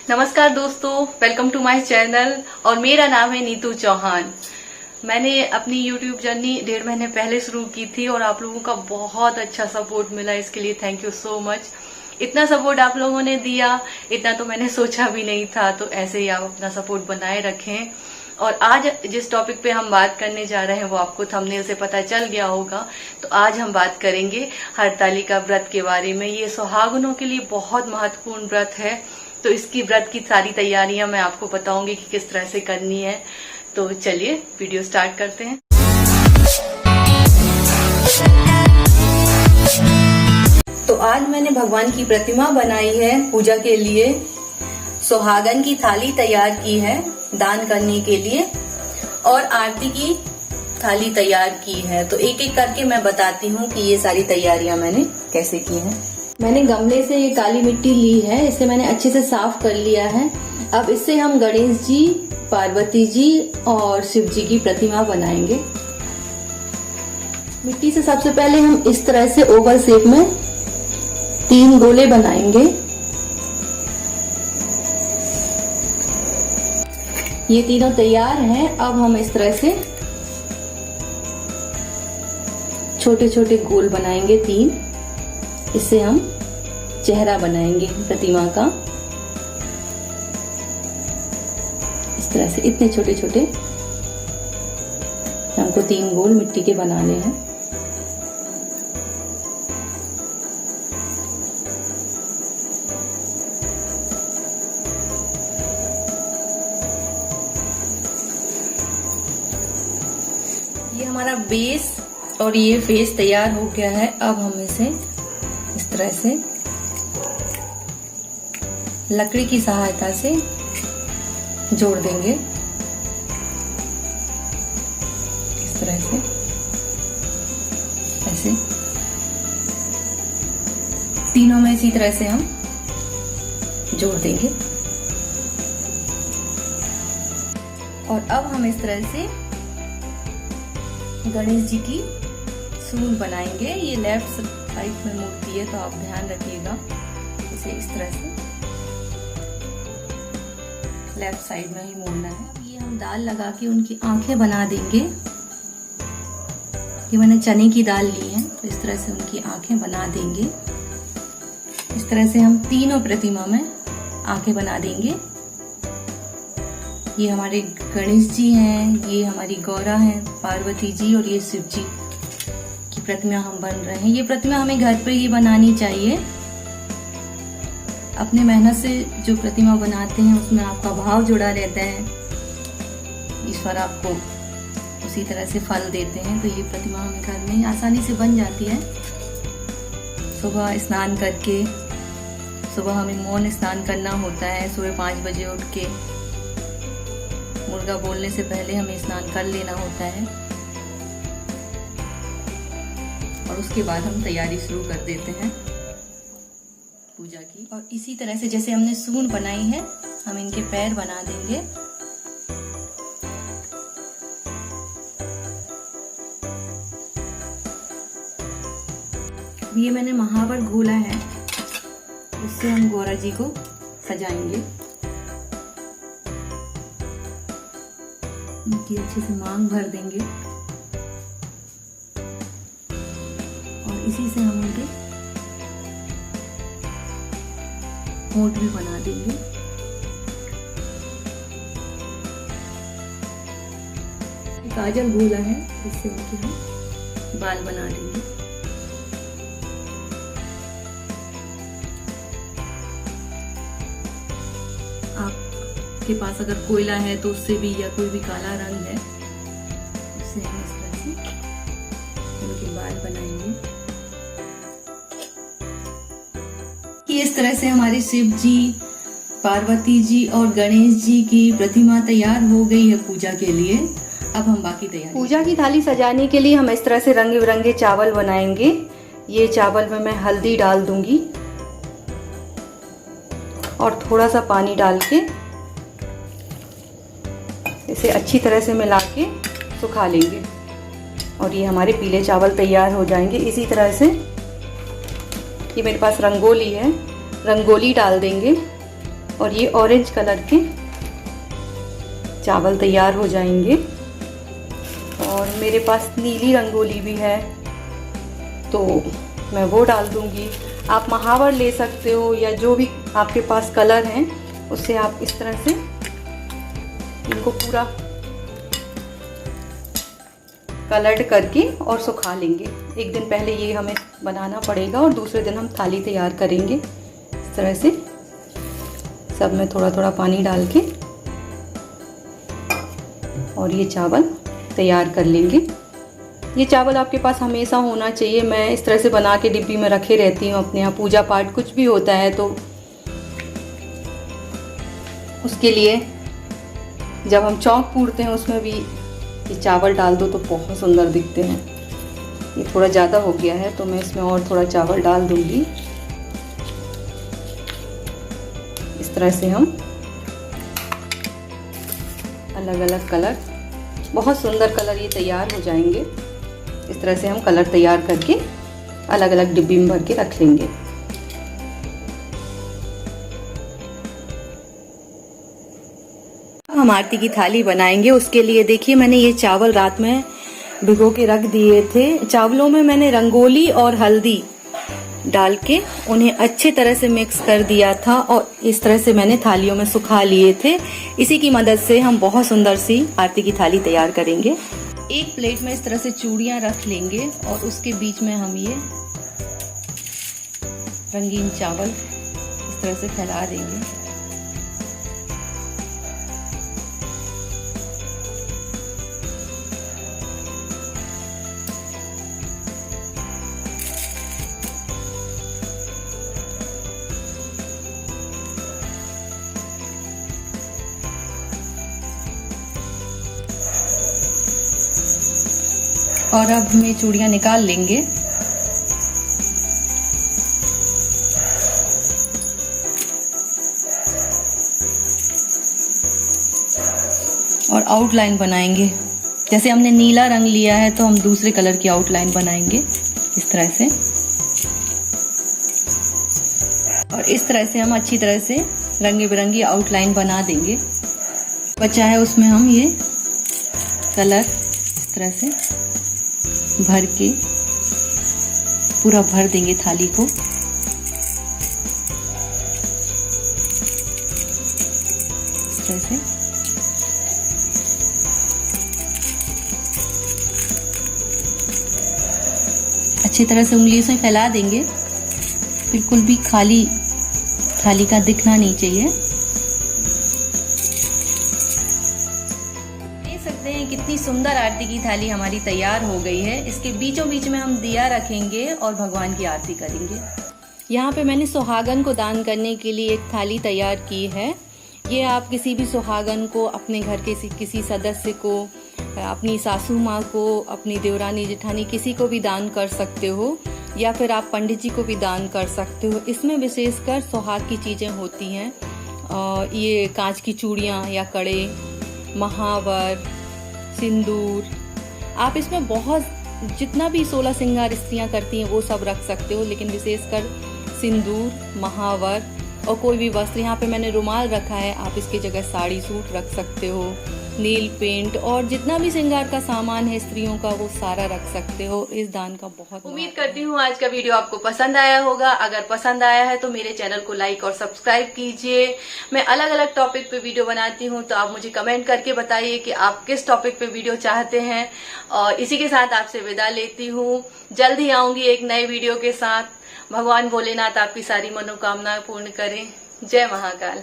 नमस्कार दोस्तों, welcome to my channel और मेरा नाम है नीतू चौहान। मैंने अपनी YouTube जर्नी 1.5 महीने पहले शुरू की थी और आप लोगों का बहुत अच्छा सपोर्ट मिला। इसके लिए थैंक यू सो मच। इतना सपोर्ट आप लोगों ने दिया, इतना तो मैंने सोचा भी नहीं था। तो ऐसे ही आप अपना सपोर्ट बनाए रखें। और आज जिस टॉपिक पे हम बात करने जा रहे हैं वो आपको थंबनेल से पता चल गया होगा। तो आज हम बात करेंगे हरतालिका व्रत के बारे में। ये सुहागनों के लिए बहुत महत्वपूर्ण व्रत है। तो इसकी व्रत की सारी तैयारियां मैं आपको बताऊंगी कि किस तरह से करनी है। तो चलिए वीडियो स्टार्ट करते हैं। तो आज मैंने भगवान की प्रतिमा बनाई है पूजा के लिए। सुहागन की थाली तैयार की है दान करने के लिए और आरती की थाली तैयार की है। तो एक एक करके मैं बताती हूँ कि ये सारी तैयारियां मैंने कैसे की हैं। मैंने गमले से ये काली मिट्टी ली है, इसे मैंने अच्छे से साफ कर लिया है। अब इससे हम गणेश जी, पार्वती जी और शिव जी की प्रतिमा बनाएंगे। मिट्टी से सबसे पहले हम इस तरह से ओवल शेप में 3 गोले बनाएंगे। ये तीनों तैयार हैं। अब हम इस तरह से छोटे छोटे गोल बनाएंगे 3। इससे हम चेहरा बनाएंगे प्रतिमा का। इस तरह से इतने छोटे छोटे हमको 3 गोल मिट्टी के बनाने हैं। ये हमारा बेस और ये फेस तैयार हो गया है। अब हम इसे इस तरह से लकड़ी की सहायता से जोड़ देंगे। इस तरह से ऐसे तीनों में इसी तरह से हम जोड़ देंगे। और अब हम इस तरह से गणेश जी की सूंड बनाएंगे। ये लेफ्ट साइड में मूर्ति है तो आप ध्यान रखिएगा। इसे इस तरह से लेफ्ट साइड में ही मोड़ना है। अब ये हम दाल लगा के उनकी आंखें बना देंगे। ये मैंने चने की दाल ली है तो इस तरह से उनकी आंखें बना देंगे। इस तरह से हम तीनों प्रतिमा में आंखें बना देंगे। ये हमारे गणेश जी हैं, ये हमारी गौरा हैं, पार्वती जी और ये शिव जी की प्रतिमा हम बन रहे हैं। ये प्रतिमा हमें घर पे ही बनानी चाहिए। अपने मेहनत से जो प्रतिमा बनाते हैं उसमें आपका भाव जुड़ा रहता है। ईश्वर आपको उसी तरह से फल देते हैं। तो ये प्रतिमा हमें घर में ही आसानी से बन जाती है। सुबह स्नान करके, सुबह हमें मौन स्नान करना होता है। सुबह 5 बजे उठ के मुर्गा बोलने से पहले हमें स्नान कर लेना होता है और उसके बाद हम तैयारी शुरू कर देते हैं पूजा की। और इसी तरह से जैसे हमने सूंड बनाई है हम इनके पैर बना देंगे। ये मैंने महावर घोला है, उससे हम गौरा जी को सजाएंगे। इनकी अच्छे से मांग भर देंगे और इसी से हम उनके होंठ भी बना देंगे। काजल घोला है, इससे उनके हम बाल बना देंगे। आपके पास अगर कोयला है तो उससे भी, या कोई भी काला रंग है उससे हम इस तरह से उनके बाल बनाएंगे। कि इस तरह से हमारे शिव जी, पार्वती जी और गणेश जी की प्रतिमा तैयार हो गई है पूजा के लिए। अब हम बाकी तैयारी। पूजा की थाली सजाने के लिए हम इस तरह से रंग बिरंगे चावल बनाएंगे। ये चावल में मैं हल्दी डाल दूंगी और थोड़ा सा पानी डाल के इसे अच्छी तरह से मिला के सुखा लेंगे और ये हमारे पीले चावल तैयार हो जाएंगे। इसी तरह से ये मेरे पास रंगोली है, रंगोली डाल देंगे और ये ऑरेंज कलर के चावल तैयार हो जाएंगे। और मेरे पास नीली रंगोली भी है तो मैं वो डाल दूंगी। आप महावर ले सकते हो या जो भी आपके पास कलर हैं उससे आप इस तरह से इनको पूरा कलर्ड करके और सुखा लेंगे। एक दिन पहले ये हमें बनाना पड़ेगा और दूसरे दिन हम थाली तैयार करेंगे। इस तरह से सब में थोड़ा थोड़ा पानी डाल के और ये चावल तैयार कर लेंगे। ये चावल आपके पास हमेशा होना चाहिए। मैं इस तरह से बना के डिब्बी में रखे रहती हूँ अपने यहाँ पूजा पाठ कुछ भी होता है तो उसके लिए जब हम चौक पूरते हैं उसमें भी ये चावल डाल दो तो बहुत सुंदर दिखते हैं। ये थोड़ा ज़्यादा हो गया है तो मैं इसमें और थोड़ा चावल डाल दूंगी। इस तरह से हम अलग अलग कलर, बहुत सुंदर कलर ये तैयार हो जाएंगे। इस तरह से हम कलर तैयार करके अलग अलग डिब्बी में भर के रख लेंगे। हम आरती की थाली बनाएंगे। उसके लिए देखिए मैंने ये चावल रात में भिगो के रख दिए थे। चावलों में मैंने रंगोली और हल्दी डाल के उन्हें अच्छे तरह से मिक्स कर दिया था और इस तरह से मैंने थालियों में सुखा लिए थे। इसी की मदद से हम बहुत सुंदर सी आरती की थाली तैयार करेंगे। एक प्लेट में इस तरह से चूड़ियां रख लेंगे और उसके बीच में हम ये रंगीन चावल इस तरह से फैला देंगे। और अब हम ये चूड़ियां निकाल लेंगे। और आउटलाइन बनाएंगे। जैसे हमने नीला रंग लिया है तो हम दूसरे कलर की आउटलाइन बनाएंगे इस तरह से। और इस तरह से हम अच्छी तरह से रंगी बिरंगी आउटलाइन बना देंगे। बचा है उसमें हम ये कलर इस तरह से भर के पूरा भर देंगे थाली को। इस तरह से अच्छी तरह से उंगलियों से फैला देंगे। बिल्कुल भी खाली थाली का दिखना नहीं चाहिए। कितनी सुंदर आरती की थाली हमारी तैयार हो गई है। इसके बीचों बीच में हम दिया रखेंगे और भगवान की आरती करेंगे। यहाँ पे मैंने सुहागन को दान करने के लिए एक थाली तैयार की है। ये आप किसी भी सुहागन को, अपने घर के किसी सदस्य को, अपनी सासू माँ को, अपनी देवरानी जेठानी किसी को भी दान कर सकते हो या फिर आप पंडित जी को भी दान कर सकते हो। इसमें विशेषकर सुहाग की चीज़ें होती हैं। ये कांच की चूड़ियाँ या कड़े, महावर, सिंदूर, आप इसमें बहुत जितना भी 16 श्रृंगार स्त्रियां करती हैं वो सब रख सकते हो। लेकिन विशेषकर सिंदूर, महावर और कोई भी वस्त्र, यहाँ पे मैंने रुमाल रखा है, आप इसकी जगह साड़ी सूट रख सकते हो। नील पेंट और जितना भी श्रृंगार का सामान है स्त्रियों का वो सारा रख सकते हो। इस दान का बहुत उम्मीद करती हूँ आज का वीडियो आपको पसंद आया होगा। अगर पसंद आया है तो मेरे चैनल को लाइक और सब्सक्राइब कीजिए। मैं अलग अलग टॉपिक पे वीडियो बनाती हूँ तो आप मुझे कमेंट करके बताइए कि आप किस टॉपिक पे वीडियो चाहते हैं। और इसी के साथ आपसे विदा लेती हूँ। जल्द ही आऊंगी एक नए वीडियो के साथ। भगवान भोलेनाथ आपकी सारी मनोकामनाएं पूर्ण करें। जय महाकाल।